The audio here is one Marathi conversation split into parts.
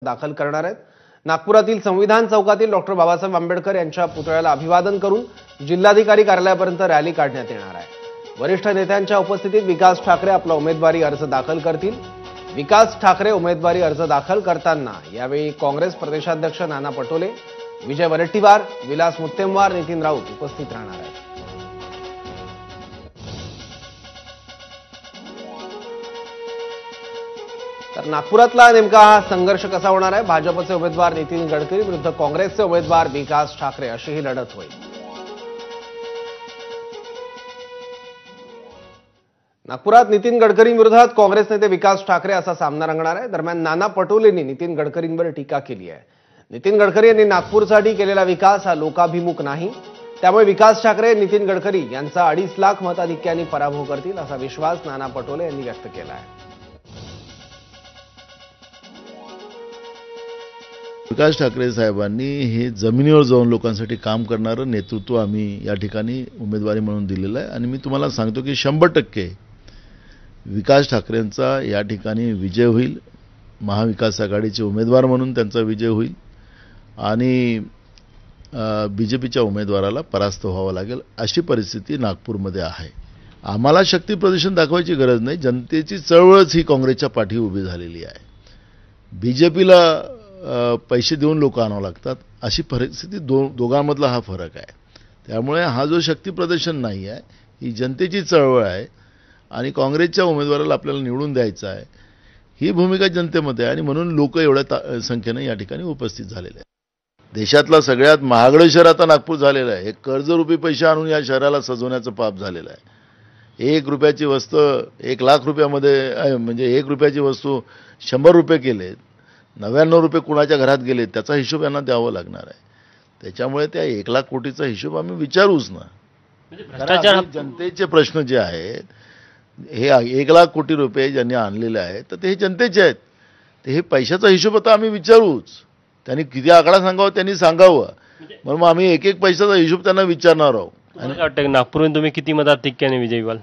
दाखल करणार आहेत। नागपुरातील संविधान चौकातील डॉक्टर बाबासाहेब आंबेडकर यांच्या पुतळ्याला अभिवादन करून जिल्हाधिकारी कार्यालयापर्यंत रॅली काढण्यात येणार आहे। वरिष्ठ नेत्यांच्या उपस्थितीत विकास ठाकरे आपला उमेदवारी अर्ज दाखल करतील। विकास ठाकरे उमेदवारी अर्ज दाखल करताना यावेळी काँग्रेस प्रदेशाध्यक्ष नाना पटोले, विजय वडेट्टीवार, विलास मुत्तेमवार, नितीन राऊत उपस्थित राहणार आहेत। तर नागपुरातला नेमका हा संघर्ष कसा होणार आहे? भाजपचे उमेदवार नितीन गडकरी विरुद्ध काँग्रेसचे उमेदवार विकास ठाकरे अशी ही लढत होईल। नागपुरात नितीन गडकरी विरोधात काँग्रेस नेते विकास ठाकरे असा सामना रंगणार आहे। दरम्यान नाना पटोलेंनी नितीन गडकरींवर टीका केली आहे। नितीन गडकरी यांनी नागपूरसाठी केलेला विकास हा लोकाभिमुख नाही, त्यामुळे विकास ठाकरे नितीन गडकरी यांचा 2.5 लाख मताधिक्याने पराभव करतील असा विश्वास नाना पटोले यांनी व्यक्त केला आहे। विकास ठाकरे साहेबांनी हे जमिनीवर जाऊन लोकांसाठी काम करणारं नेतृत्व आम्ही या ठिकाणी उमेदवारी म्हणून दिलेलं आहे आणि मी तुम्हाला सांगतो की 100% विकास ठाकरेंचा या ठिकाणी विजय होईल। महाविकास आघाडीचे उमेदवार म्हणून त्यांचा विजय होईल आणि बीजेपीच्या उमेदवाराला परास्त व्हावं लागेल अशी परिस्थिती नागपूरमध्ये आहे। आम्हाला शक्ती प्रदर्शन दाखवायची गरज नाही, जनतेची चळवळच ही काँग्रेसच्या पाठी उभी झालेली आहे। बीजेपीला पैसे देऊन लोक आणावं लागतात अशी परिस्थिती दोघांमधला हा फरक आहे। त्यामुळे हा जो शक्ती प्रदर्शन नाही आहे, ही जनतेची चळवळ आहे आणि काँग्रेसच्या उमेदवाराला आपल्याला निवडून द्यायचं आहे ही भूमिका जनतेमध्ये आहे आणि म्हणून लोक एवढ्या संख्येने या ठिकाणी उपस्थित झालेले आहेत। देशातला सगळ्यात महागडं शहर आता नागपूर झालेलं आहे। हे कर्जरूपी पैसे आणून या शहराला सजवण्याचं पाप झालेलं आहे। 1 रुपयाची वस्तू 1 लाख रुपयामध्ये म्हणजे 1 रुपयाची वस्तू 100 रुपये केले, 99 रुपये कुणाच्या घरात गेले त्याचा हिशोब यांना द्यावा लागणार आहे। त्याच्यामुळे त्या 1 लाख कोटीचा हिशोब आम्ही विचारूच ना। जनतेचे प्रश्न जे आहेत हे 1 लाख कोटी रुपये ज्यांनी आणलेले आहेत तर ते जनतेचे आहेत, ते हे पैशाचा हिशोब आता आम्ही विचारूच। त्यांनी किती आकडा सांगावा त्यांनी सांगावं, म्हणून आम्ही एक पैशाचा हिशोब त्यांना विचारणार आहोत। आणि वाटतं नागपूरमध्ये तुम्ही किती मताधिक्याने विजयी व्हाल?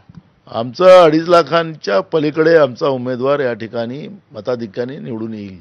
आमचा 2.5 लाखांच्या पलीकडे आमचा उमेदवार या ठिकाणी मताधिक्याने निवडून येईल।